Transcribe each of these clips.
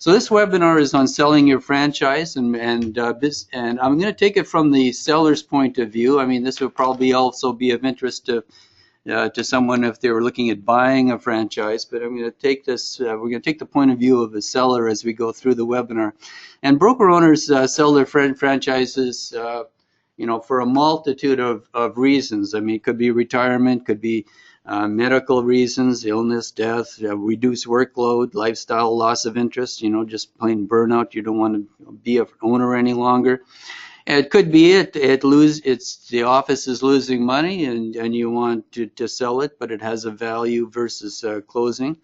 So this webinar is on selling your franchise, and I'm going to take it from the seller's point of view. I mean, this will probably also be of interest to someone if they were looking at buying a franchise. But I'm going to take this. We're going to take the point of view of a seller as we go through the webinar. And broker owners sell their franchises, for a multitude of reasons. I mean, it could be retirement, could be medical reasons, illness, death, reduced workload, lifestyle, loss of interest, just plain burnout. You don't want to be an owner any longer. It could be the office is losing money and you want to sell it, but it has a value versus closing.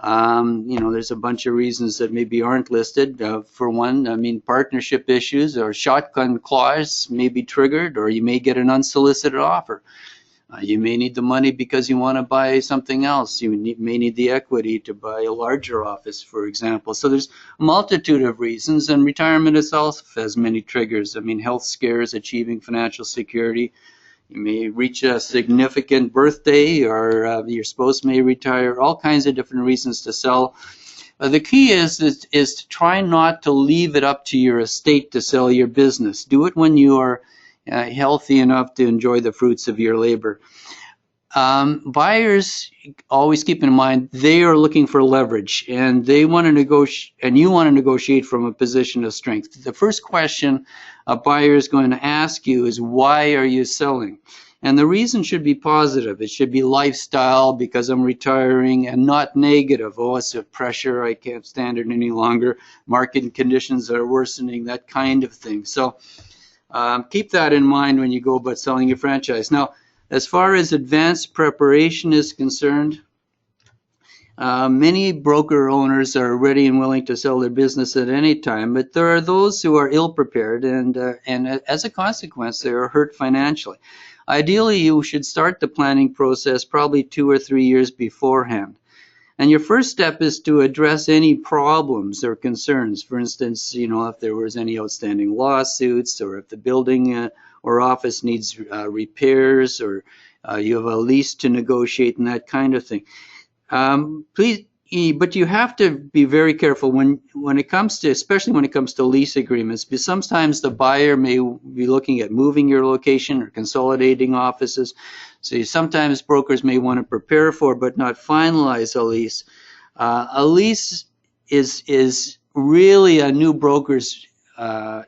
There's a bunch of reasons that maybe aren't listed. For one, I mean, partnership issues or shotgun clause may be triggered, or you may get an unsolicited offer. You may need the money because you want to buy something else. You may need the equity to buy a larger office, for example. So there's a multitude of reasons, and retirement itself has many triggers. I mean, health scares, achieving financial security. You may reach a significant birthday, or your spouse may retire. All kinds of different reasons to sell. The key is to try not to leave it up to your estate to sell your business. Do it when you are healthy enough to enjoy the fruits of your labor. Buyers, always keep in mind, they are looking for leverage, and they want to negotiate, and you want to negotiate from a position of strength. The first question a buyer is going to ask you is, why are you selling? And the reason should be positive. It should be lifestyle, because I'm retiring, and not negative. Oh, it's a pressure, I can't stand it any longer. Market conditions are worsening, that kind of thing. So keep that in mind when you go about selling your franchise. Now, as far as advanced preparation is concerned, many broker owners are ready and willing to sell their business at any time, but there are those who are ill-prepared, and as a consequence, they are hurt financially. Ideally, you should start the planning process probably 2 or 3 years beforehand. And your first step is to address any problems or concerns. For instance, if there was any outstanding lawsuits, or if the building or office needs repairs, or you have a lease to negotiate and that kind of thing. But you have to be very careful when it comes to, especially when it comes to lease agreements, because sometimes the buyer may be looking at moving your location or consolidating offices. So sometimes brokers may want to prepare for but not finalize a lease. A lease is really a new broker's,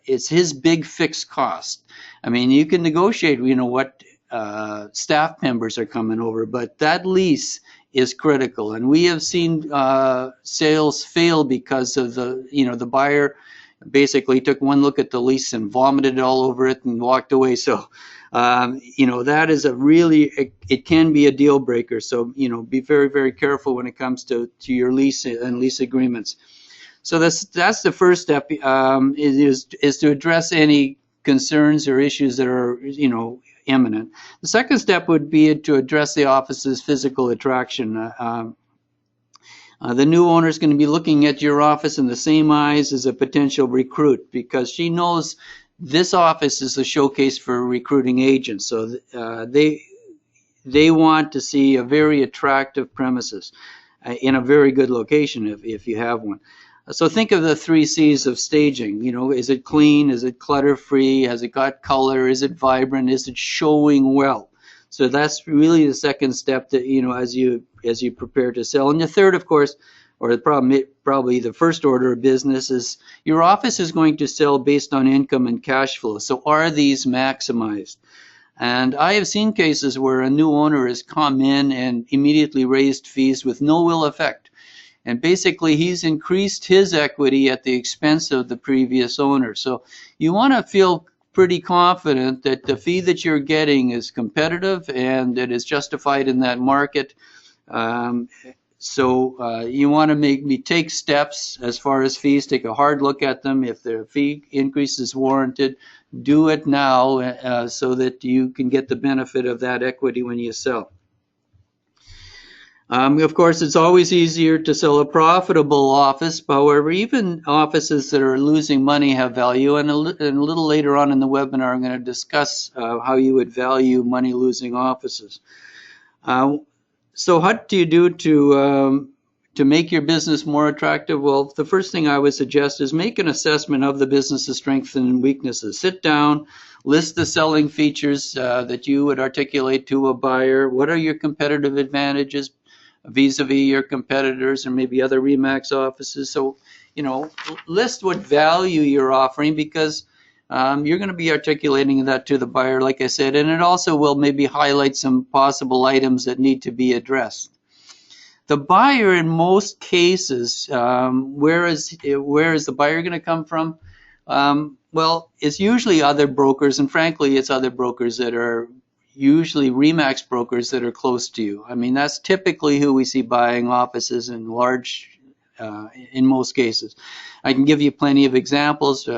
it's his big fixed cost. I mean, you can negotiate, what staff members are coming over, but that lease is critical. And we have seen sales fail because of the buyer basically took one look at the lease and vomited all over it and walked away. So, that is it can be a deal breaker. So, be very, very careful when it comes to your lease and lease agreements. So that's the first step, is to address any concerns or issues that are, imminent. The second step would be to address the office's physical attraction. The new owner is going to be looking at your office in the same eyes as a potential recruit, because she knows this office is a showcase for recruiting agents. So they want to see a very attractive premises in a very good location if you have one. So think of the 3 C's of staging. Is it clean? Is it clutter-free? Has it got color? Is it vibrant? Is it showing well? So that's really the second step that, as you prepare to sell. And the third, of course, or probably the first order of business, is your office is going to sell based on income and cash flow. So are these maximized? And I have seen cases where a new owner has come in and immediately raised fees with no ill effect. And basically, he's increased his equity at the expense of the previous owner. So you want to feel pretty confident that the fee that you're getting is competitive and that is justified in that market. So you want to take steps as far as fees. Take a hard look at them. If the fee increase is warranted, do it now so that you can get the benefit of that equity when you sell. Of course, it's always easier to sell a profitable office. However, even offices that are losing money have value. And a little later on in the webinar, I'm going to discuss how you would value money-losing offices. So what do you do to make your business more attractive? Well, the first thing I would suggest is make an assessment of the business's strengths and weaknesses. Sit down, list the selling features that you would articulate to a buyer. What are your competitive advantages vis-a-vis your competitors or maybe other RE/MAX offices? So, list what value you're offering, because you're going to be articulating that to the buyer, like I said, and it also will maybe highlight some possible items that need to be addressed. The buyer, in most cases, where is the buyer going to come from? Well, it's usually other brokers, and frankly, it's other brokers that are usually RE/MAX brokers that are close to you. I mean, that's typically who we see buying offices in most cases. I can give you plenty of examples.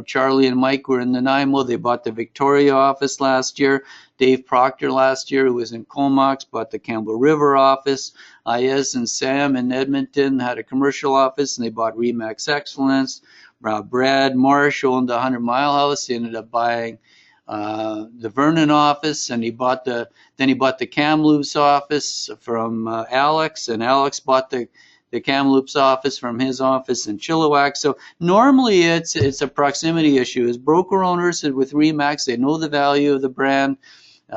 Charlie and Mike were in Nanaimo. They bought the Victoria office last year. Dave Proctor last year, who was in Comox, bought the Campbell River office. Ayaz and Sam in Edmonton had a commercial office, and they bought RE/MAX Excellence. Brad Marsh owned the 100 Mile House. He ended up buying the Vernon office, and then he bought the Kamloops office from Alex, and Alex bought the Kamloops office from his office in Chilliwack. So normally it's a proximity issue. As broker owners with RE/MAX, they know the value of the brand.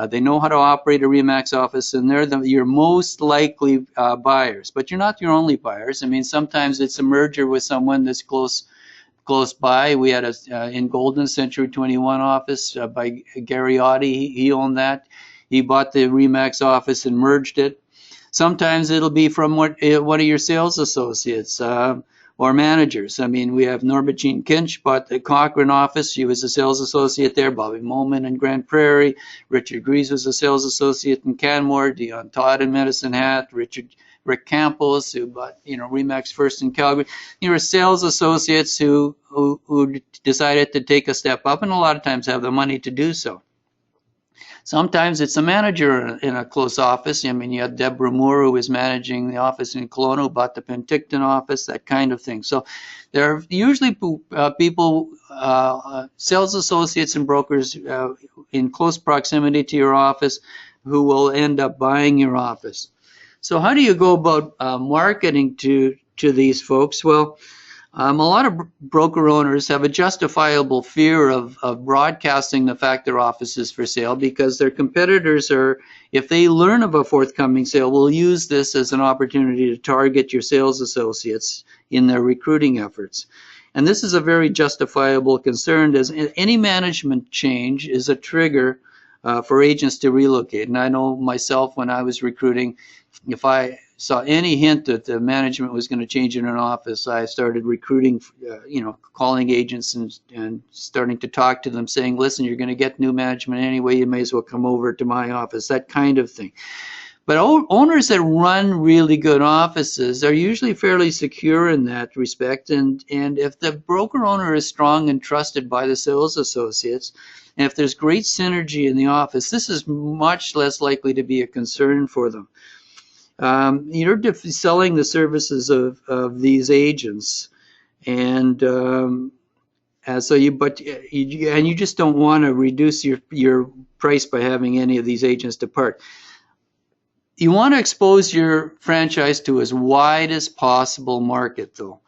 They know how to operate a RE/MAX office, and they're your most likely buyers. But you're not your only buyers. I mean, sometimes it's a merger with someone that's close by. We had in Golden Century 21 office by Gary Audie. He owned that. He bought the RE/MAX office and merged it. Sometimes it'll be from one of your sales associates or managers. I mean, we have Norma Jean Kinch bought the Cochrane office. She was a sales associate there. Bobby Moman in Grand Prairie. Richard Grease was a sales associate in Canmore. Dion Todd in Medicine Hat. Rick Campos, who bought RE/MAX first in Calgary. Sales associates who decided to take a step up, and a lot of times have the money to do so. Sometimes it's a manager in a close office. I mean, you had Deborah Moore, who was managing the office in Kelowna, who bought the Penticton office, that kind of thing. So there are usually people, sales associates and brokers in close proximity to your office who will end up buying your office. So how do you go about marketing to these folks? Well, a lot of broker owners have a justifiable fear of broadcasting the fact their office is for sale, because their competitors if they learn of a forthcoming sale, will use this as an opportunity to target your sales associates in their recruiting efforts. And this is a very justifiable concern, as any management change is a trigger for agents to relocate. And I know myself, when I was recruiting, if I saw any hint that the management was going to change in an office, I started recruiting, calling agents and starting to talk to them, saying, listen, you're going to get new management anyway, you may as well come over to my office, that kind of thing. But owners that run really good offices are usually fairly secure in that respect. And if the broker owner is strong and trusted by the sales associates, and if there's great synergy in the office, this is much less likely to be a concern for them. You're selling the services of these agents, and so you just don't want to reduce your price by having any of these agents depart. You want to expose your franchise to as wide as possible market, though.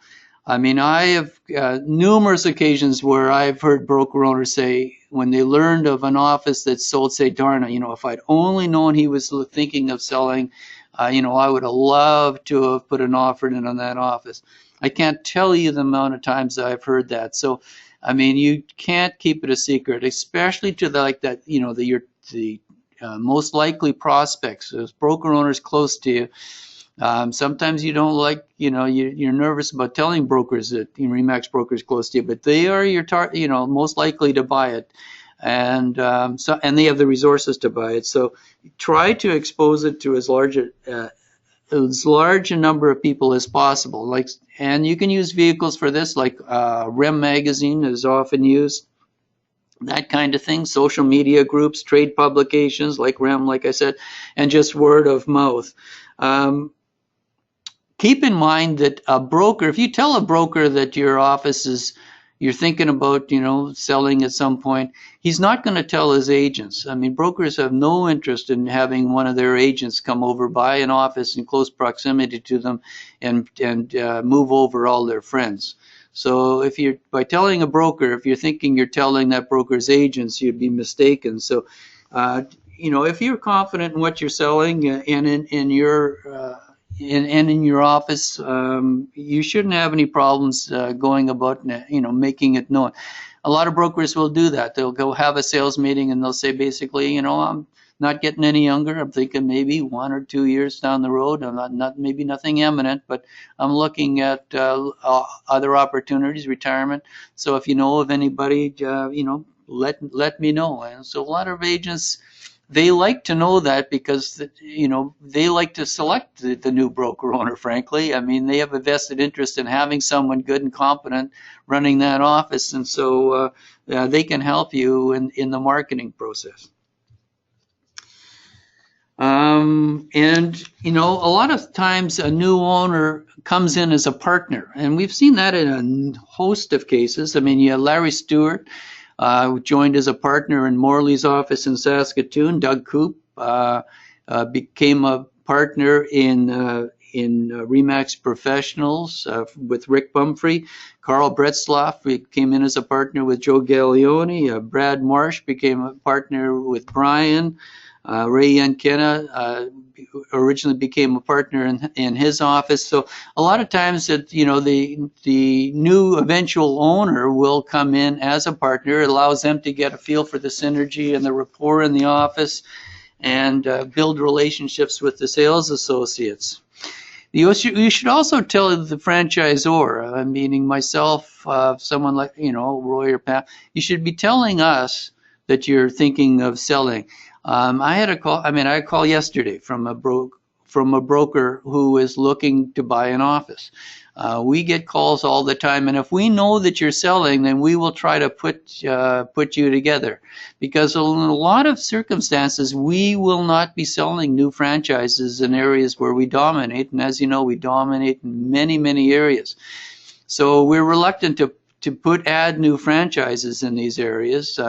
I mean, I have numerous occasions where I've heard broker owners say, when they learned of an office that sold, say, darn, if I'd only known he was thinking of selling, I would have loved to have put an offer in on that office. I can't tell you the amount of times I've heard that. So, I mean, you can't keep it a secret, especially to the most likely prospects, those broker owners close to you. Sometimes you don't like, you're nervous about telling brokers that RE/MAX brokers close to you, but they are your most likely to buy it. And they have the resources to buy it. So try to expose it to as large a number of people as possible. And you can use vehicles for this, like REM magazine is often used, that kind of thing. Social media groups, trade publications like REM, like I said, and just word of mouth. Keep in mind that a broker, if you tell a broker that your office is you're thinking about, selling at some point, he's not going to tell his agents. I mean, brokers have no interest in having one of their agents come over, buy an office in close proximity to them, and move over all their friends. So if you're by telling a broker, if you're thinking you're telling that broker's agents, you'd be mistaken. So, if you're confident in what you're selling and in your in your office, you shouldn't have any problems going about, making it known. A lot of brokers will do that. They'll go have a sales meeting and they'll say basically, I'm not getting any younger. I'm thinking maybe 1 or 2 years down the road. I'm not maybe nothing imminent, but I'm looking at other opportunities, retirement. So if you know of anybody, let me know. And so a lot of agents, they like to know that because they like to select the new broker owner. Frankly, I mean, they have a vested interest in having someone good and competent running that office, and so they can help you in the marketing process. And a lot of times a new owner comes in as a partner, and we've seen that in a host of cases. I mean, you have Larry Stewart, who joined as a partner in Morley's office in Saskatoon. Doug Coop became a partner in Remax Professionals with Rick Bumfrey. Carl Bretzloff came in as a partner with Joe Gaglione. Brad Marsh became a partner with Brian. Ray Yankena originally became a partner in his office. So a lot of times that the new eventual owner will come in as a partner. It allows them to get a feel for the synergy and the rapport in the office, and build relationships with the sales associates. You should also tell the franchisor, meaning myself, someone like Roy or Pat. You should be telling us that you're thinking of selling. I had a call. I had a call yesterday from a broker who is looking to buy an office. We get calls all the time, and if we know that you're selling, then we will try to put you together. Because in a lot of circumstances, we will not be selling new franchises in areas where we dominate, and as you know, we dominate in many, many areas. So we're reluctant to add new franchises in these areas.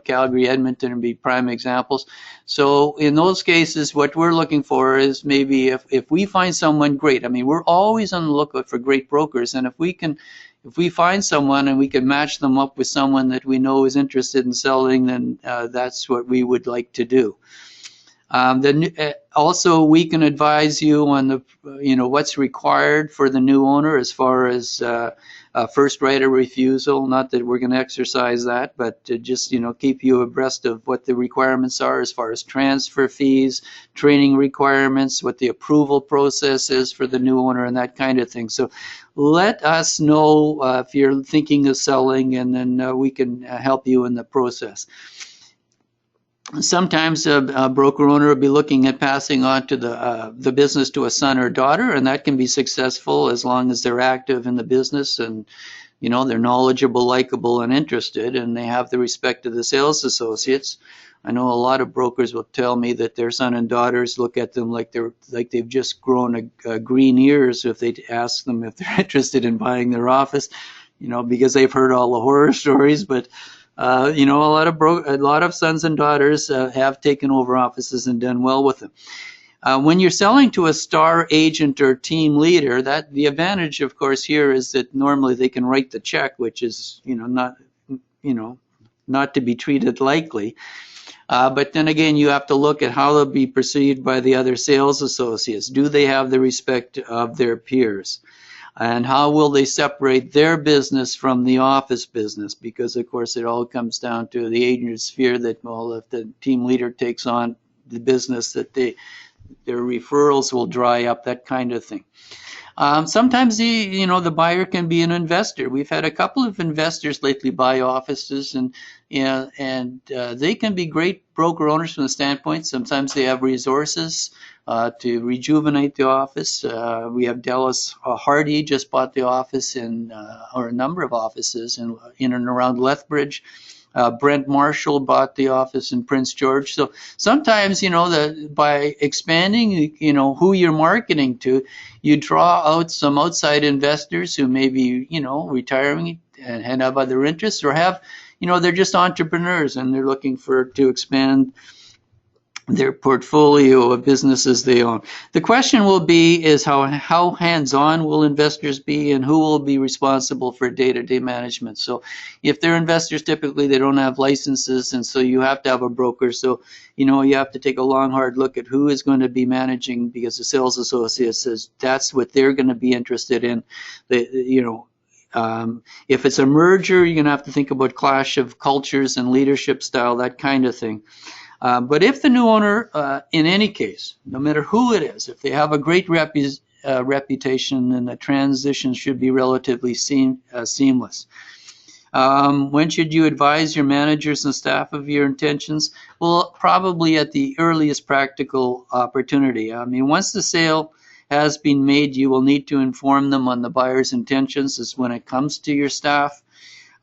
Calgary, Edmonton would be prime examples. So in those cases, what we're looking for is maybe if we find someone great. I mean, we're always on the lookout for great brokers, and if we find someone and we can match them up with someone that we know is interested in selling, then that's what we would like to do. Also, we can advise you on what's required for the new owner as far as first right of refusal. Not that we're going to exercise that, but to just keep you abreast of what the requirements are as far as transfer fees, training requirements, what the approval process is for the new owner, and that kind of thing. So let us know if you're thinking of selling, and then we can help you in the process. Sometimes a broker owner will be looking at passing on to the business to a son or daughter, and that can be successful as long as they're active in the business and they're knowledgeable, likable, and interested, and they have the respect of the sales associates. I know a lot of brokers will tell me that their son and daughters look at them like they've just grown green ears if they ask them if they're interested in buying their office, because they've heard all the horror stories, but. A lot of sons and daughters have taken over offices and done well with them. When you're selling to a star agent or team leader, the advantage, of course, here is that normally they can write the check, which is not to be treated lightly. But then again, you have to look at how they'll be perceived by the other sales associates. Do they have the respect of their peers? And how will they separate their business from the office business? Because, of course, it all comes down to the agent's fear that, well, if the team leader takes on the business, that their referrals will dry up, that kind of thing. Sometimes the buyer can be an investor. We've had a couple of investors lately buy offices, and they can be great broker owners from the standpoint. Sometimes they have resources to rejuvenate the office. We have Dallas Hardy just bought the office or a number of offices in and around Lethbridge. Brent Marshall bought the office in Prince George. So sometimes, by expanding, who you're marketing to, you draw out some outside investors who may be, retiring and have other interests, or have, they're just entrepreneurs and they're looking to expand their portfolio of businesses they own. The question will be is how hands-on will investors be, and who will be responsible for day-to-day management. So if they're investors, typically they don't have licenses, and so you have to have a broker. So you have to take a long hard look at who is going to be managing, because the sales associate says that's what they're going to be interested in. If it's a merger, you're going to have to think about clash of cultures and leadership style, that kind of thing. But if the new owner, in any case, no matter who it is, if they have a great reputation, then the transition should be relatively seamless. When should you advise your managers and staff of your intentions? Well, probably at the earliest practical opportunity. I mean, once the sale has been made, you will need to inform them on the buyer's intentions as when it comes to your staff.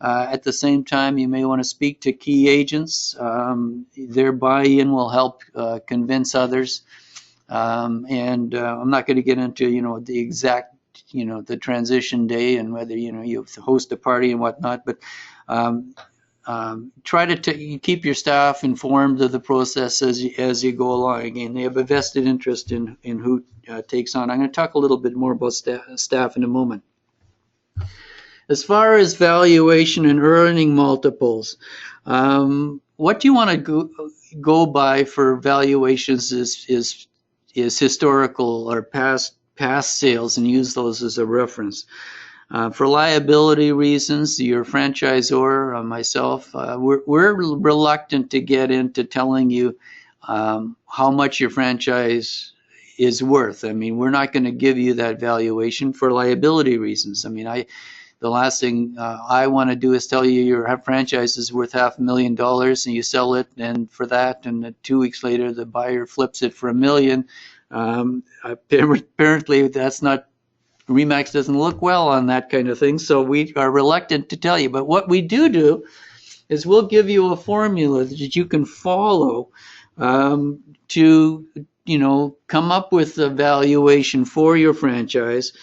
At the same time, you may want to speak to key agents. Their buy-in will help convince others. I'm not going to get into, the exact, the transition day and whether, you host a party and whatnot, but try to keep your staff informed of the process as you go along. Again, they have a vested interest in who takes on. I'm going to talk a little bit more about staff in a moment. As far as valuation and earning multiples, what do you want to go by for valuations is historical or past sales, and use those as a reference. For liability reasons, your franchisor, myself, we're reluctant to get into telling you how much your franchise is worth. I mean, we're not going to give you that valuation for liability reasons. I mean, the last thing I want to do is tell you your franchise is worth $500,000 and you sell it, and for that, and 2 weeks later the buyer flips it for $1 million. Apparently, that's not. RE/MAX doesn't look well on that kind of thing, so we are reluctant to tell you. But what we do is we'll give you a formula that you can follow to come up with a valuation for your franchise.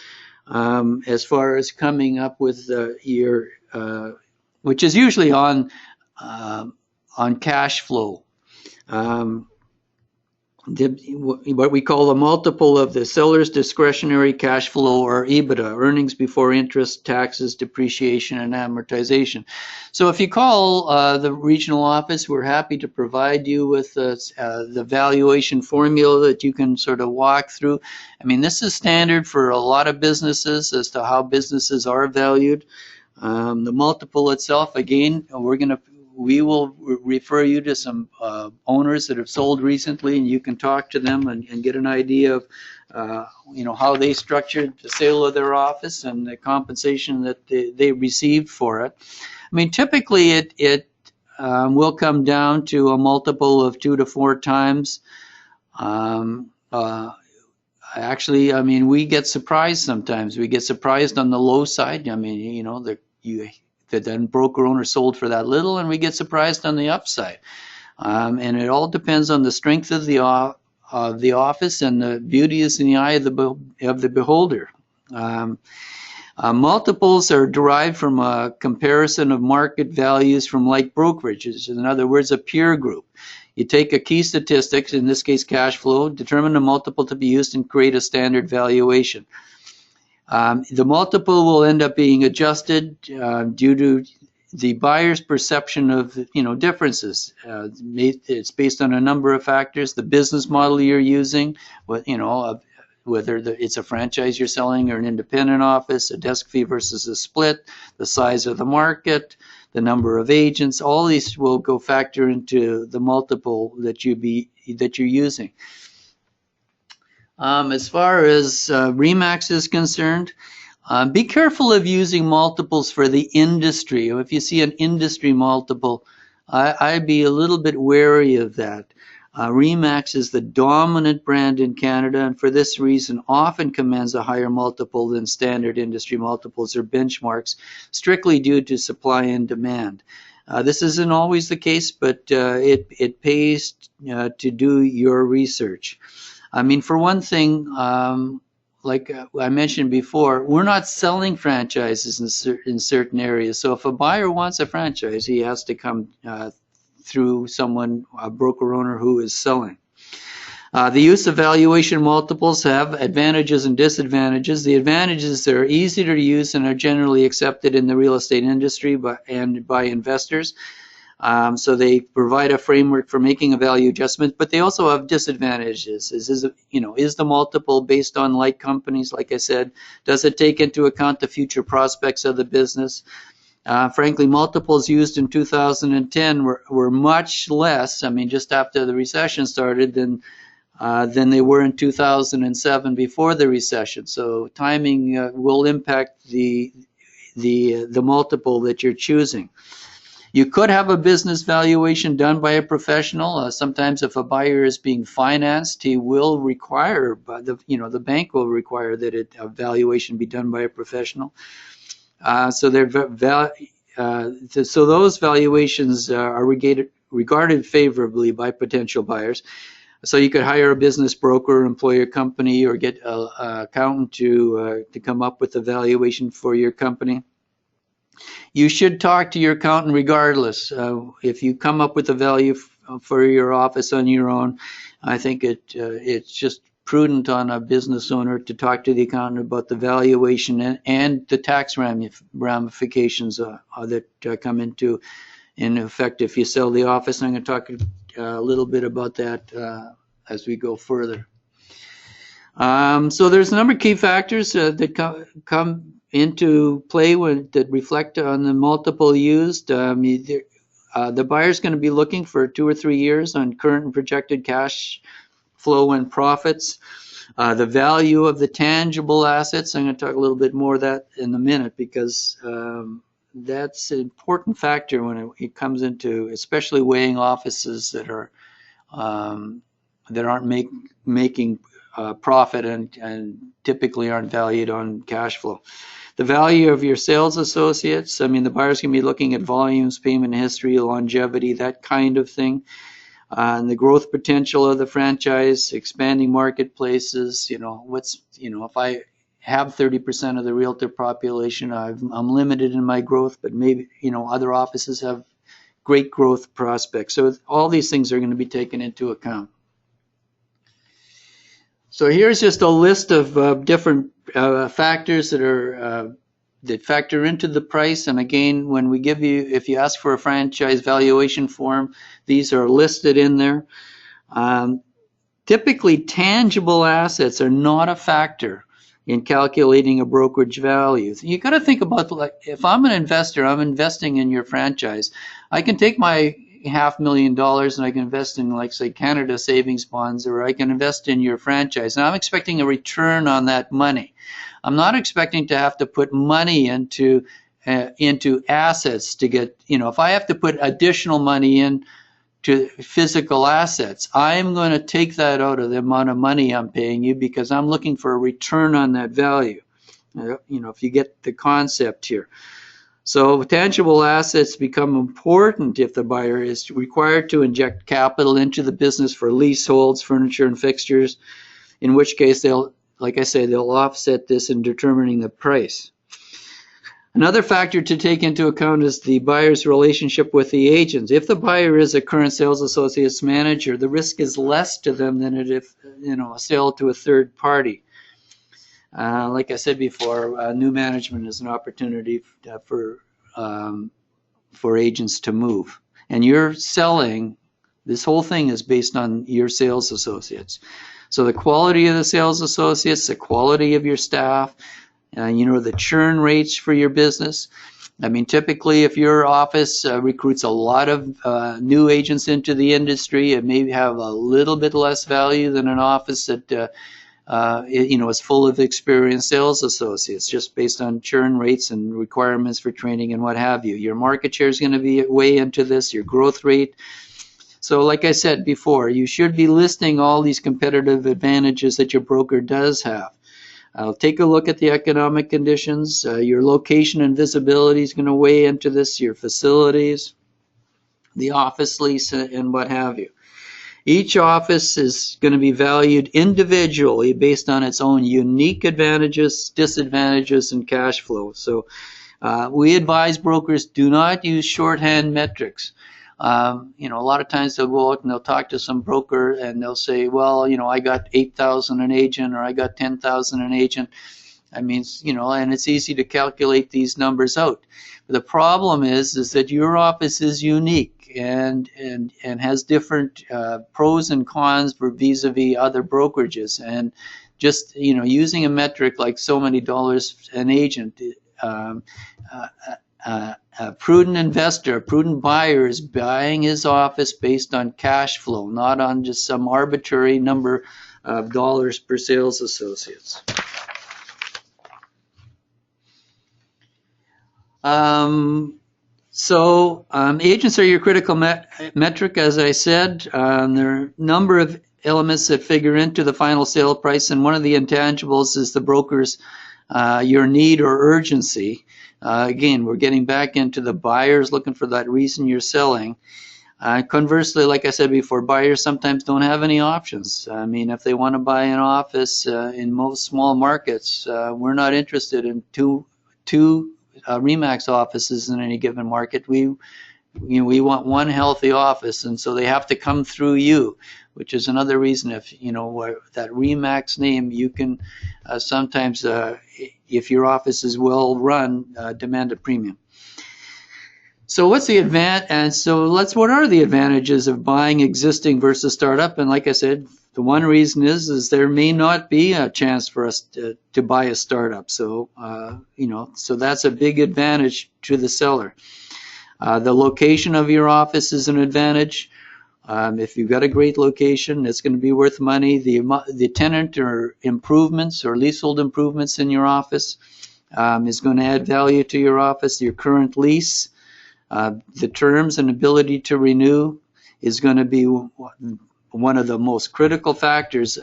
As far as coming up with your, which is usually on cash flow, what we call the multiple of the seller's discretionary cash flow, or EBITDA, earnings before interest, taxes, depreciation, and amortization. So if you call the regional office, we're happy to provide you with the valuation formula that you can sort of walk through. I mean, this is standard for a lot of businesses as to how businesses are valued. The multiple itself, again, we will refer you to some owners that have sold recently, and you can talk to them and get an idea of how they structured the sale of their office and the compensation that they received for it. I mean, typically it will come down to a multiple of 2 to 4 times. Actually, I mean, we get surprised sometimes. We get surprised on the low side. I mean, that then broker owner sold for that little, and we get surprised on the upside. And it all depends on the strength of the office, and the beauty is in the eye of the beholder. Multiples are derived from a comparison of market values from like brokerages. In other words, a peer group. You take a key statistics, in this case cash flow, determine a multiple to be used, and create a standard valuation. The multiple will end up being adjusted due to the buyer's perception of differences. It's based on a number of factors: the business model you're using, whether it's a franchise you're selling or an independent office, a desk fee versus a split, the size of the market, the number of agents. All these will go factor into the multiple that you're using. As far as RE/MAX is concerned, be careful of using multiples for the industry. If you see an industry multiple, I'd be a little bit wary of that. RE/MAX is the dominant brand in Canada, and for this reason often commands a higher multiple than standard industry multiples or benchmarks, strictly due to supply and demand. This isn't always the case, but it pays to do your research. I mean, for one thing, like I mentioned before, we're not selling franchises in certain areas. So if a buyer wants a franchise, he has to come through someone, a broker owner who is selling. The use of valuation multiples have advantages and disadvantages. The advantages, they're easy to use and are generally accepted in the real estate industry and by investors. So they provide a framework for making a value adjustment, but they also have disadvantages. Is the multiple based on like companies? Like I said, does it take into account the future prospects of the business? Frankly, multiples used in 2010 were much less. I mean, just after the recession started, than they were in 2007 before the recession. So timing will impact the multiple that you're choosing. You could have a business valuation done by a professional. Sometimes if a buyer is being financed, he will require, the bank will require that a valuation be done by a professional. So those valuations are regarded favorably by potential buyers. So you could hire a business broker, employ a company, or get an accountant to come up with a valuation for your company. You should talk to your accountant regardless. If you come up with a value for your office on your own, I think it's just prudent on a business owner to talk to the accountant about the valuation and the tax ramifications that come into in effect if you sell the office. I'm going to talk a little bit about that as we go further. So there's a number of key factors that come into play that reflect on the multiple used. The buyer's going to be looking for 2 or 3 years on current and projected cash flow and profits. The value of the tangible assets, I'm going to talk a little bit more of that in a minute, because that's an important factor when it comes into especially weighing offices that aren't making profit and typically aren't valued on cash flow. The value of your sales associates, I mean, the buyer's going to be looking at volumes, payment history, longevity, that kind of thing. And the growth potential of the franchise, expanding marketplaces, if I have 30% of the realtor population, I'm limited in my growth, but maybe, other offices have great growth prospects. So all these things are going to be taken into account. So here's just a list of different factors that factor into the price. And again, when we if you ask for a franchise valuation form, these are listed in there. Typically, tangible assets are not a factor in calculating a brokerage value. You got to think about, like, if I'm an investor, I'm investing in your franchise. I can take my $500,000 and I can invest in, like, say, Canada savings bonds, or I can invest in your franchise. And I'm expecting a return on that money. I'm not expecting to have to put money into assets to get, if I have to put additional money in to physical assets, I'm going to take that out of the amount of money I'm paying you, because I'm looking for a return on that value. If you get the concept here. So tangible assets become important if the buyer is required to inject capital into the business for leaseholds, furniture, and fixtures, in which case they'll offset this in determining the price. Another factor to take into account is the buyer's relationship with the agents. If the buyer is a current sales associates manager, the risk is less to them than if a sale to a third party. Like I said before, new management is an opportunity for agents to move. And you're selling, this whole thing is based on your sales associates. So the quality of the sales associates, the quality of your staff, the churn rates for your business. I mean, typically, if your office recruits a lot of new agents into the industry, it may have a little bit less value than an office that is full of experienced sales associates, just based on churn rates and requirements for training and what have you. Your market share is going to be way into this, your growth rate. So like I said before, you should be listing all these competitive advantages that your broker does have. Take a look at the economic conditions. Your location and visibility is going to weigh into this, your facilities, the office lease, and what have you. Each office is going to be valued individually based on its own unique advantages, disadvantages, and cash flow. So we advise brokers do not use shorthand metrics. You know, a lot of times they'll go out and they'll talk to some broker and they'll say, well, you know, I got 8,000 an agent, or I got 10,000 an agent. I mean, you know, and it's easy to calculate these numbers out. The problem is that your office is unique and has different pros and cons for vis-a-vis other brokerages. And just, you know, using a metric like so many dollars an agent, a prudent investor, a prudent buyer is buying his office based on cash flow, not on just some arbitrary number of dollars per sales associates. Agents are your critical metric, as I said. There are a number of elements that figure into the final sale price, and one of the intangibles is the broker's your need or urgency. Again, we're getting back into the buyers looking for that reason you're selling. Conversely, like I said before, buyers sometimes don't have any options. I mean, if they want to buy an office in most small markets, we're not interested in two RE/MAX offices in any given market. We want one healthy office, and so they have to come through you, which is another reason. If you know that RE/MAX name, you can sometimes, if your office is well run, demand a premium. So what's the advantage? And so what are the advantages of buying existing versus startup? And like I said, the one reason is there may not be a chance for us to buy a startup. So so that's a big advantage to the seller. The location of your office is an advantage. If you've got a great location, it's going to be worth money. The tenant or improvements or leasehold improvements in your office is going to add value to your office. Your current lease, the terms and ability to renew is going to be one of the most critical factors,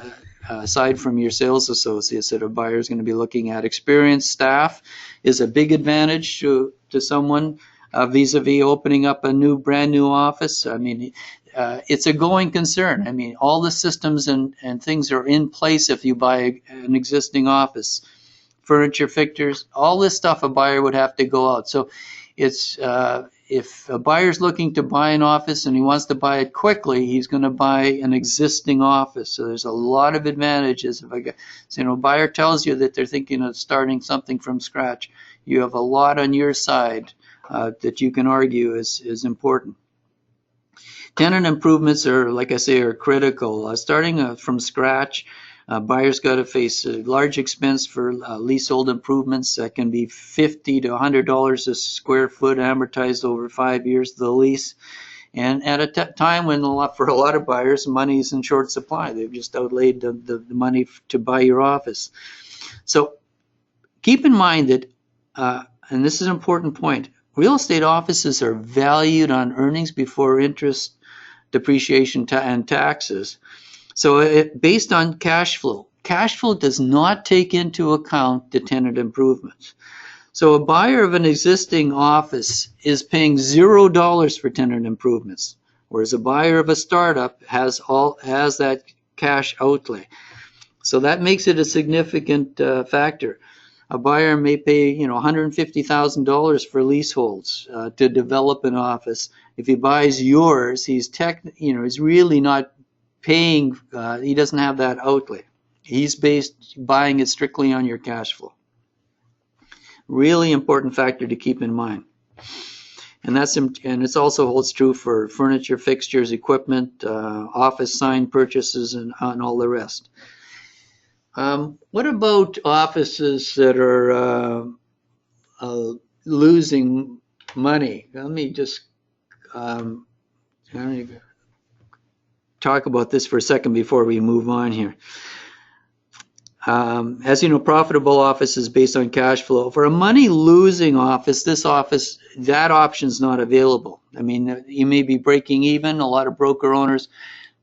aside from your sales associates, that a buyer is going to be looking at. Experienced staff is a big advantage to someone vis-a-vis opening up a brand new office. I mean, it's a going concern. I mean, all the systems and things are in place if you buy an existing office. Furniture, fixtures, all this stuff a buyer would have to go out. So it's if a buyer's looking to buy an office and he wants to buy it quickly, he's going to buy an existing office. So there's a lot of advantages. If a buyer tells you that they're thinking of starting something from scratch, you have a lot on your side that you can argue is important. Tenant improvements are, like I say, are critical. Starting from scratch, buyers got to face a large expense for leasehold improvements. That can be $50 to $100 a square foot, amortized over 5 years of the lease. And at a time when for a lot of buyers, money is in short supply. They've just outlaid the money to buy your office. So keep in mind that, and this is an important point, real estate offices are valued on earnings before interest, depreciation, and taxes. So based on cash flow. Cash flow does not take into account the tenant improvements. So a buyer of an existing office is paying $0 for tenant improvements, whereas a buyer of a startup has that cash outlay. So that makes it a significant factor. A buyer may pay $150,000 for leaseholds to develop an office. If he buys yours, he's really not paying, he doesn't have that outlay. He's buying it strictly on your cash flow. Really important factor to keep in mind. And it also holds true for furniture, fixtures, equipment, office sign purchases, and all the rest. What about offices that are losing money? Let me just talk about this for a second before we move on here. As you know, profitable office is based on cash flow. For a money-losing office, that option is not available. I mean, you may be breaking even. A lot of broker owners,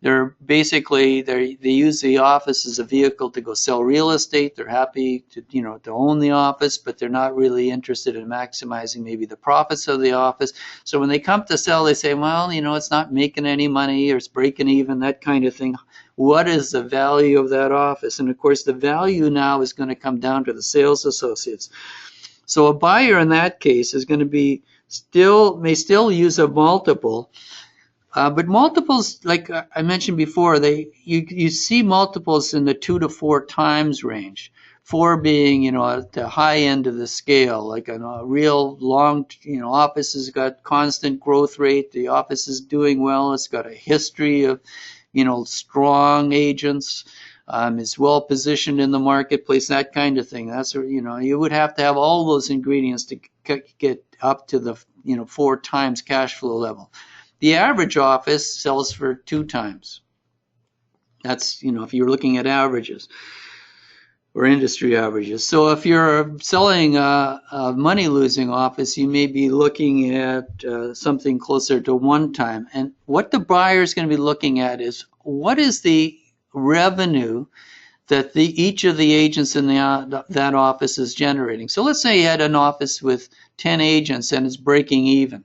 They're basically they use the office as a vehicle to go sell real estate. They're happy to to own the office, but they're not really interested in maximizing maybe the profits of the office. So when they come to sell, they say, well, it's not making any money, or it's breaking even, that kind of thing. What is the value of that office? And of course, the value now is going to come down to the sales associates. So a buyer in that case is going to be may still use a multiple. But multiples, like I mentioned before, you see multiples in the 2 to 4 times range. 4 being, at the high end of the scale, like a real long, office has got constant growth rate. The office is doing well. It's got a history of, strong agents. Is well positioned in the marketplace, that kind of thing. That's where, you would have to have all those ingredients to get up to the, 4 times cash flow level. The average office sells for 2 times. That's, if you're looking at averages or industry averages. So if you're selling a money-losing office, you may be looking at something closer to 1 time. And what the buyer is going to be looking at is, what is the revenue that each of the agents in that office is generating? So let's say you had an office with 10 agents and it's breaking even.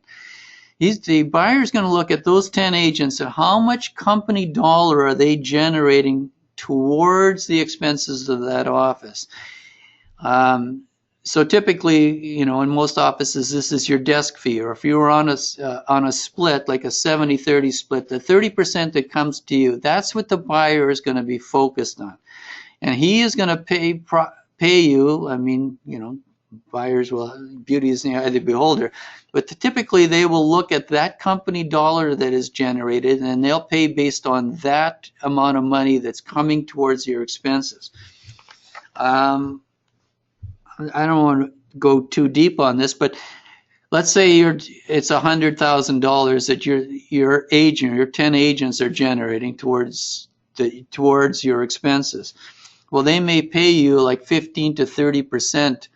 The buyer is going to look at those 10 agents and how much company dollar are they generating towards the expenses of that office. So typically, in most offices, this is your desk fee, or if you were on a split, like a 70-30 split, the 30% that comes to you, that's what the buyer is going to be focused on. And he is going to pay you, buyers beauty is in the eye of the beholder, but typically they will look at that company dollar that is generated, and they'll pay based on that amount of money that's coming towards your expenses. I don't want to go too deep on this, but let's say it's $100,000 that your agent, your 10 agents are generating towards your expenses. Well, they may pay you like 15 to 30%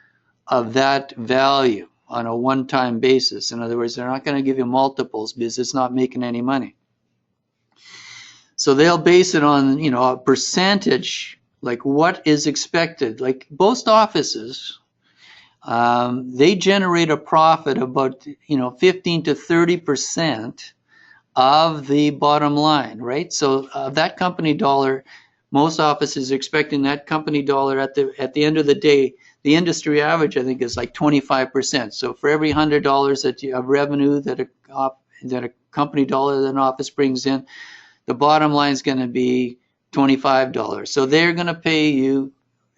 of that value on a one-time basis. In other words, they're not going to give you multiples because it's not making any money. So they'll base it on, a percentage, like what is expected. Like most offices, they generate a profit about, 15 to 30% of the bottom line, right? So that company dollar, most offices are expecting that company dollar at the end of the day. The industry average, I think, is like 25%. So for every $100 that you have revenue that a company dollar that an office brings in, the bottom line is going to be $25. So they're going to pay you.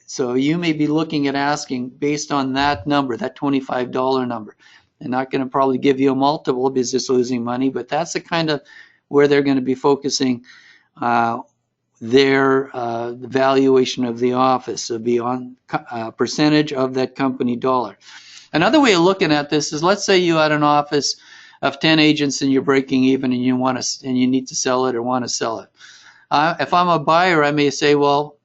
So you may be looking at asking based on that number, that $25 number. They're not going to probably give you a multiple because it's losing money, but that's the kind of where they're going to be focusing their valuation of the office. So be on percentage of that company dollar. Another way of looking at this is, let's say you had an office of 10 agents and you're breaking even and you need to sell it or want to sell it. If I'm a buyer, I may say, well,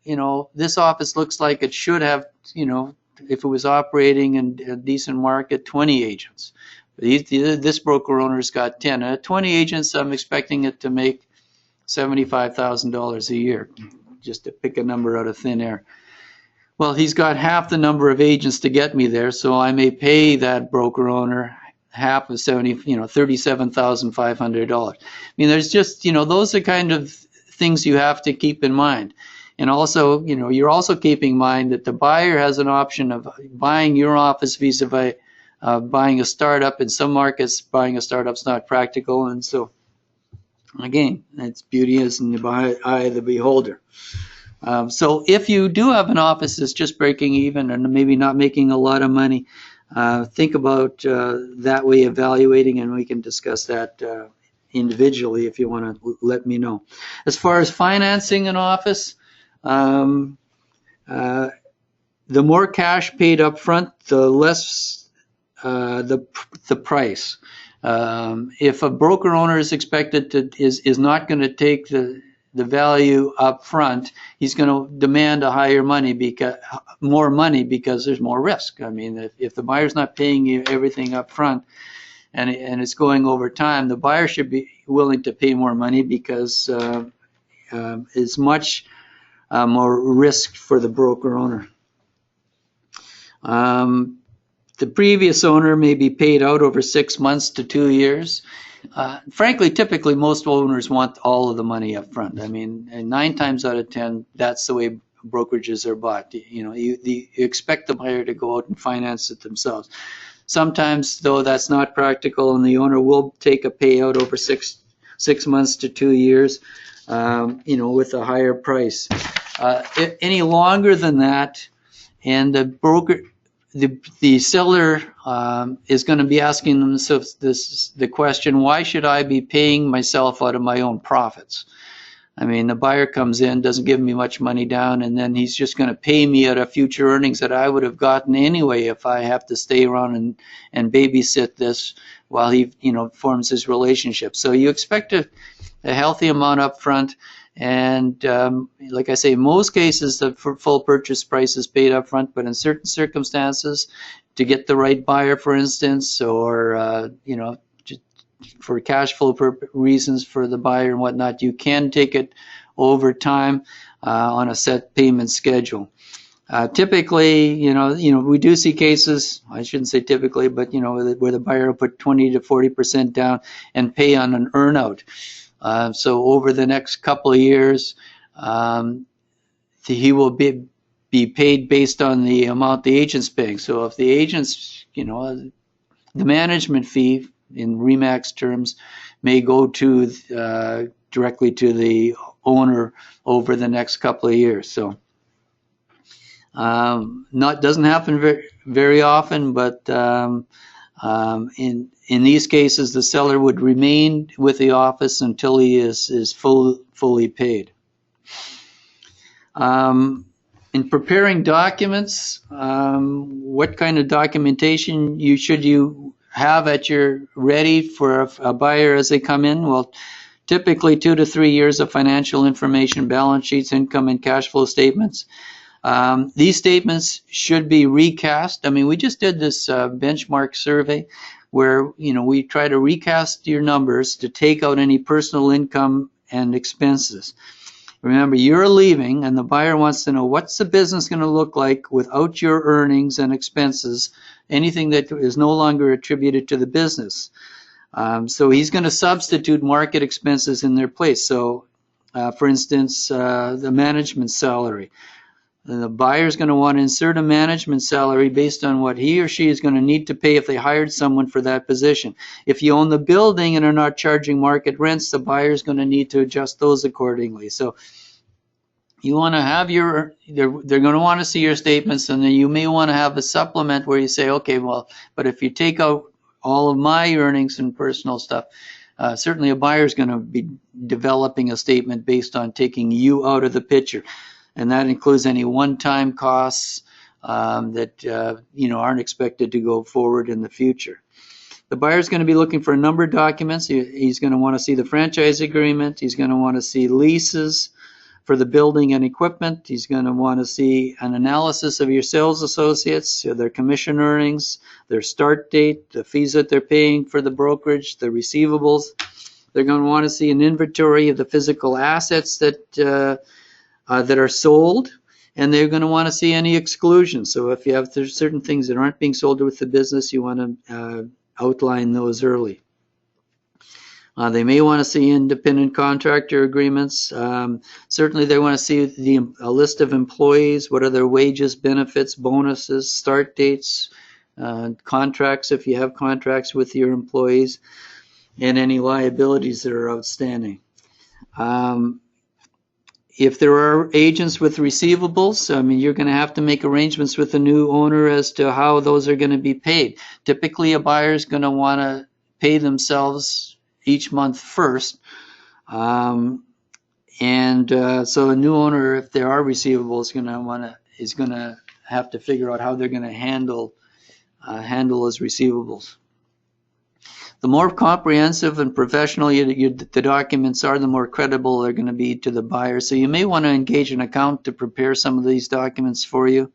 this office looks like it should have, if it was operating in a decent market, 20 agents. This broker owner's got 10. At 20 agents, I'm expecting it to make $75,000 a year, just to pick a number out of thin air. Well, he's got half the number of agents to get me there, so I may pay that broker owner half of $37,500. There's just, those are kind of things you have to keep in mind. And also, you're also keeping in mind that the buyer has an option of buying your office vis-a-vis buying a startup. In some markets, buying a startup's not practical, and so again, that's beauty is in the eye of the beholder. So if you do have an office that's just breaking even and maybe not making a lot of money, think about that way of evaluating, and we can discuss that individually if you want to let me know. As far as financing an office, the more cash paid up front, the less the price. If a broker owner is expected is not going to take the value up front, he's going to demand more money because there's more risk. If the buyer's not paying you everything up front and it's going over time, the buyer should be willing to pay more money because is much more risk for the broker owner. The previous owner may be paid out over 6 months to 2 years. Frankly, typically most owners want all of the money up front. I mean, 9 times out of 10, that's the way brokerages are bought. You expect the buyer to go out and finance it themselves. Sometimes, though, that's not practical, and the owner will take a payout over six months to 2 years, with a higher price. Any longer than that, and the seller is going to be asking themselves the question, why should I be paying myself out of my own profits? I mean, the buyer comes in, doesn't give me much money down, and then he's just going to pay me out of future earnings that I would have gotten anyway if I have to stay around and babysit this while he, forms his relationship. So you expect a healthy amount up front. And like I say, in most cases, the full purchase price is paid up front, but in certain circumstances, to get the right buyer, for instance, or, for cash flow reasons for the buyer and whatnot, you can take it over time on a set payment schedule. Typically, we do see cases, I shouldn't say typically, but, where the buyer will put 20 to 40% down and pay on an earnout. So over the next couple of years, he will be paid based on the amount the agent's paying. So if the agent's, the management fee in RE/MAX terms may go to directly to the owner over the next couple of years. So doesn't happen very often, but in these cases, the seller would remain with the office until he is fully paid. In preparing documents, what kind of documentation should you have at your ready for a buyer as they come in? Well, typically 2 to 3 years of financial information, balance sheets, income and cash flow statements. These statements should be recast. I mean, we just did this benchmark survey where, we try to recast your numbers to take out any personal income and expenses. Remember, you're leaving, and the buyer wants to know what's the business going to look like without your earnings and expenses, anything that is no longer attributed to the business. So he's going to substitute market expenses in their place. So, for instance, the management salary. The buyer is going to want to insert a management salary based on what he or she is going to need to pay if they hired someone for that position. If you own the building and are not charging market rents, the buyer is going to need to adjust those accordingly. So you want to have they're going to want to see your statements, and then you may want to have a supplement where you say, okay, well, but if you take out all of my earnings and personal stuff, certainly a buyer is going to be developing a statement based on taking you out of the picture. And that includes any one-time costs that aren't expected to go forward in the future. The buyer is going to be looking for a number of documents. He's going to want to see the franchise agreement. He's going to want to see leases for the building and equipment. He's going to want to see an analysis of your sales associates, their commission earnings, their start date, the fees that they're paying for the brokerage, the receivables. They're going to want to see an inventory of the physical assets that are sold, and they're going to want to see any exclusions. So if you have certain things that aren't being sold with the business, you want to outline those early. They may want to see independent contractor agreements. Certainly they want to see a list of employees, what are their wages, benefits, bonuses, start dates, contracts if you have contracts with your employees, and any liabilities that are outstanding. If there are agents with receivables, I mean, you're going to have to make arrangements with the new owner as to how those are going to be paid. Typically, a buyer is going to want to pay themselves each month first. So a new owner, if there are receivables, is going to have to figure out how they're going to handle those receivables. The more comprehensive and professional the documents are, the more credible they're going to be to the buyer. So you may want to engage an accountant to prepare some of these documents for you.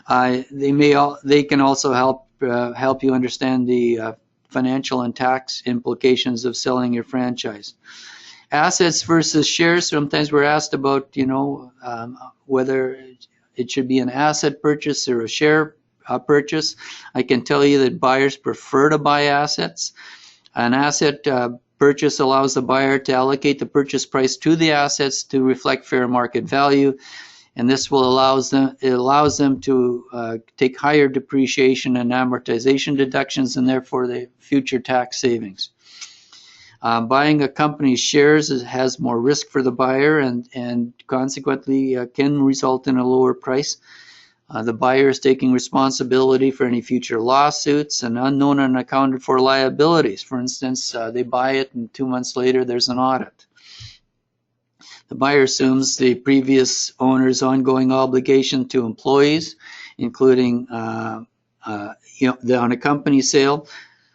They can also help you understand the financial and tax implications of selling your franchise. Assets versus shares. Sometimes we're asked about, whether it should be an asset purchase or a share purchase. I can tell you that buyers prefer to buy assets. An asset purchase allows the buyer to allocate the purchase price to the assets to reflect fair market value, and this will allows them to take higher depreciation and amortization deductions, and therefore the future tax savings. Buying a company's shares has more risk for the buyer, and consequently can result in a lower price. The buyer is taking responsibility for any future lawsuits and unknown and unaccounted for liabilities. For instance, they buy it and 2 months later there's an audit. The buyer assumes the previous owner's ongoing obligation to employees, including on a company sale.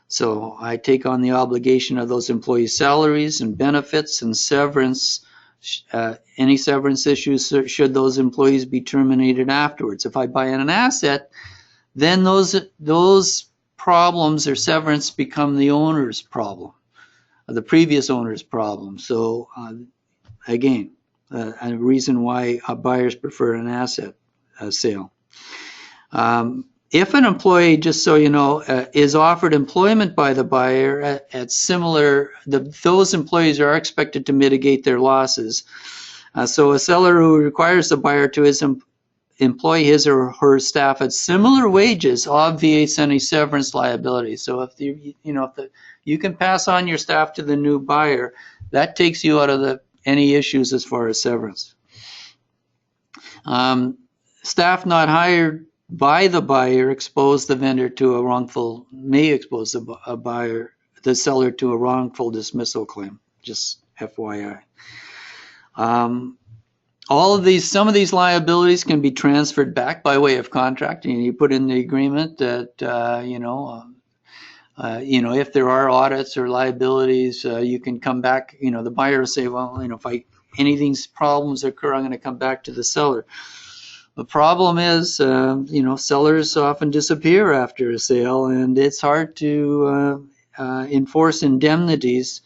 So I take on the obligation of those employees' salaries and benefits and severance. Any severance issues should those employees be terminated afterwards. If I buy an asset, then those problems or severance become the owner's problem, the previous owner's problem. So again, a reason why buyers prefer an asset sale. If an employee, just so you know, is offered employment by the buyer at similar, those employees are expected to mitigate their losses. So a seller who requires the buyer to employ his or her staff at similar wages obviates any severance liability. So if you can pass on your staff to the new buyer, that takes you out of any issues as far as severance. Staff not hired by the buyer may expose the seller to a wrongful dismissal claim. Just FYI. Some of these liabilities can be transferred back by way of contracting. You put in the agreement that if there are audits or liabilities, you can come back. The buyer will say, well, if any of these problems occur, I'm going to come back to the seller. The problem is, sellers often disappear after a sale, and it's hard to enforce indemnities.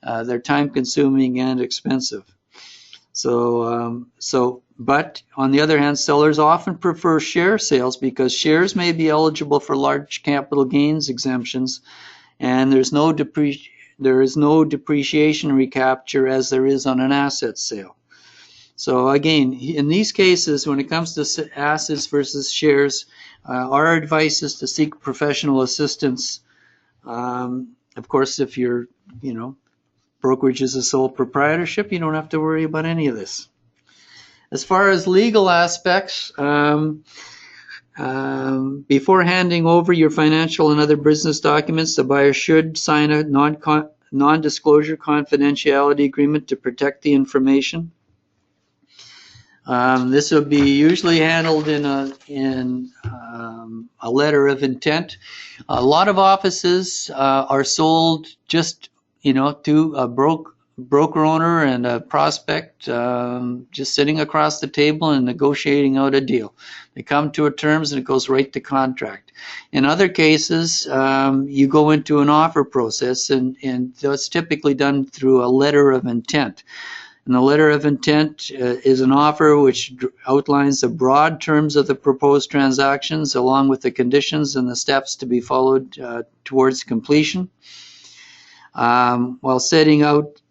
They're time-consuming and expensive. But on the other hand, sellers often prefer share sales because shares may be eligible for large capital gains exemptions, and there is no depreciation recapture as there is on an asset sale. So again, in these cases, when it comes to assets versus shares, our advice is to seek professional assistance. Of course, if your brokerage is a sole proprietorship, you don't have to worry about any of this. As far as legal aspects, before handing over your financial and other business documents, the buyer should sign a non-disclosure confidentiality agreement to protect the information. This will be usually handled in a letter of intent. A lot of offices are sold just to a broker owner and a prospect just sitting across the table and negotiating out a deal. They come to a terms and it goes right to contract. In other cases, you go into an offer process, and that's typically done through a letter of intent. And the letter of intent is an offer which outlines the broad terms of the proposed transactions along with the conditions and the steps to be followed towards completion. While setting out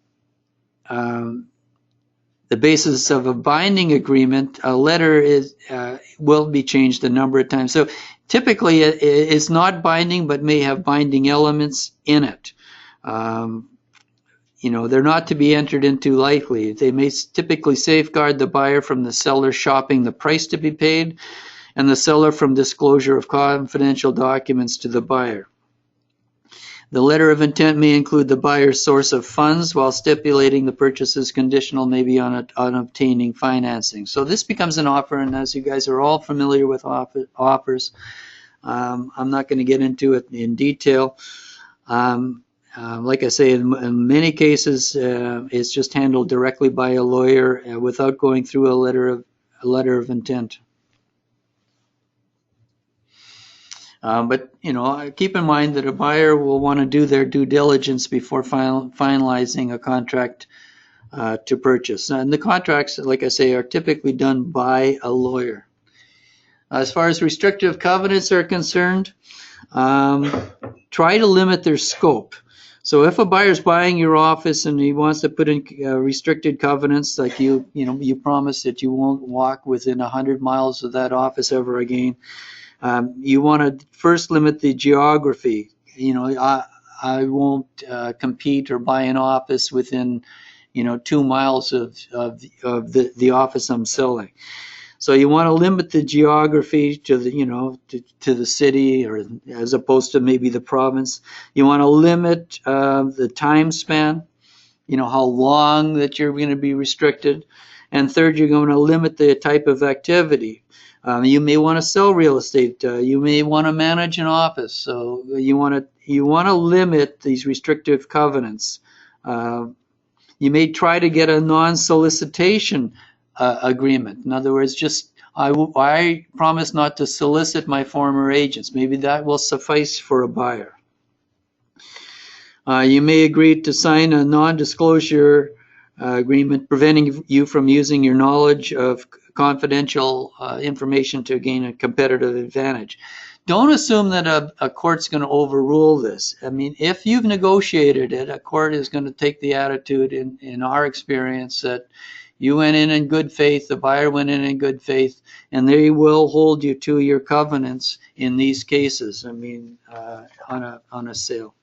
the basis of a binding agreement, a letter will be changed a number of times. So typically it's not binding but may have binding elements in it. They're not to be entered into lightly. They may typically safeguard the buyer from the seller shopping the price to be paid and the seller from disclosure of confidential documents to the buyer. The letter of intent may include the buyer's source of funds while stipulating the purchase is conditional maybe on obtaining financing. So this becomes an offer, and as you guys are all familiar with offers, I'm not going to get into it in detail. Like I say, in many cases, it's just handled directly by a lawyer without going through a letter of intent. But keep in mind that a buyer will want to do their due diligence before finalizing a contract to purchase. And the contracts, like I say, are typically done by a lawyer. As far as restrictive covenants are concerned, try to limit their scope. So if a buyer's buying your office and he wants to put in restricted covenants, like you promise that you won't walk within 100 miles of that office ever again, you want to first limit the geography. I won't compete or buy an office within 2 miles of the office I'm selling. So you want to limit the geography to the to the city, or as opposed to maybe the province. You want to limit the time span, how long that you're going to be restricted. And third, you're going to limit the type of activity. You may want to sell real estate. You may want to manage an office. So you want to limit these restrictive covenants. You may try to get a non-solicitation agreement. In other words, just I promise not to solicit my former agents. Maybe that will suffice for a buyer. You may agree to sign a non-disclosure agreement preventing you from using your knowledge of confidential information to gain a competitive advantage. Don't assume that a court's going to overrule this. I mean, if you've negotiated it, a court is going to take the attitude, in our experience, that you went in good faith, the buyer went in good faith, and they will hold you to your covenants in these cases. I mean, on a sale.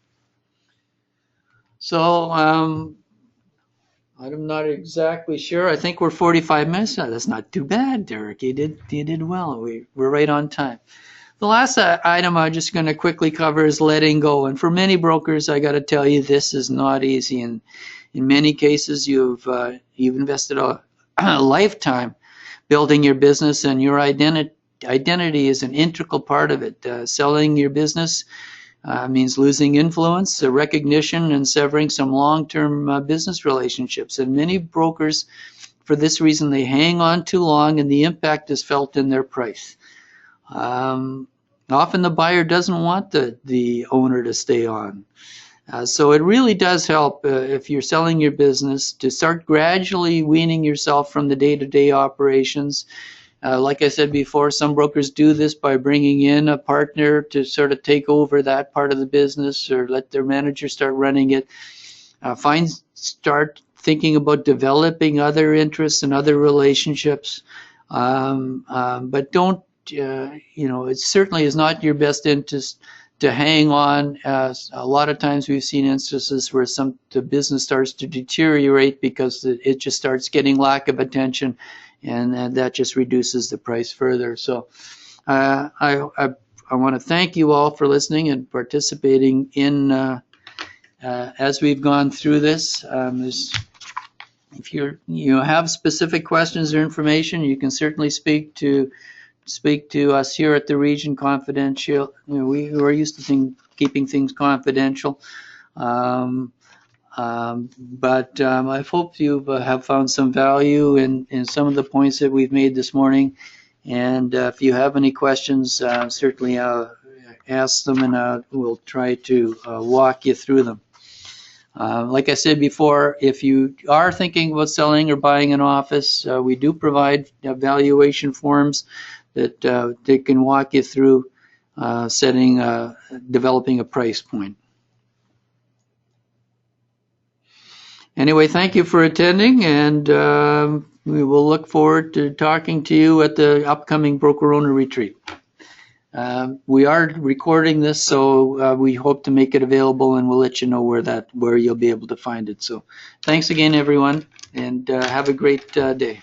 So I'm not exactly sure. I think we're 45 minutes now. That's not too bad, Derek. You did well. We're right on time. The last item I'm just going to quickly cover is letting go. And for many brokers, I got to tell you, this is not easy. And in many cases, you've invested a lifetime building your business, and your identity is an integral part of it. Selling your business means losing influence, recognition, and severing some long-term business relationships. And many brokers, for this reason, they hang on too long, and the impact is felt in their price. Often the buyer doesn't want the owner to stay on. So it really does help if you're selling your business to start gradually weaning yourself from the day-to-day operations. Like I said before, some brokers do this by bringing in a partner to sort of take over that part of the business, or let their manager start running it. Start thinking about developing other interests and other relationships, but don't. It certainly is not your best interest to hang on. A lot of times we've seen instances where the business starts to deteriorate because it just starts getting lack of attention, and that just reduces the price further. So I want to thank you all for listening and participating in as we've gone through this. If you have specific questions or information, you can certainly speak to us here at the Region Confidential. We are used to keeping things confidential, but I hope you have found some value in some of the points that we've made this morning. And if you have any questions, certainly ask them, and we'll try to walk you through them. Like I said before, if you are thinking about selling or buying an office, we do provide valuation forms that they can walk you through developing a price point. Anyway, thank you for attending, and we will look forward to talking to you at the upcoming Broker Owner Retreat. We are recording this, so we hope to make it available, and we'll let you know where you'll be able to find it. So thanks again, everyone, and have a great day.